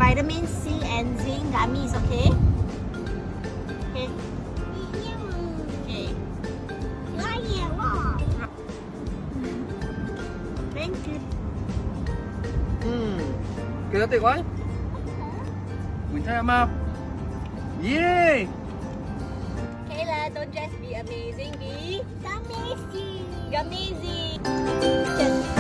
vitamin C and zinc gummies, okay? Okay. Okay. Thank you. Kìa tuyệt quá. Mình thấy em không? Yeah. Kayla, don't just be amazing, be Amazing. amazing. Just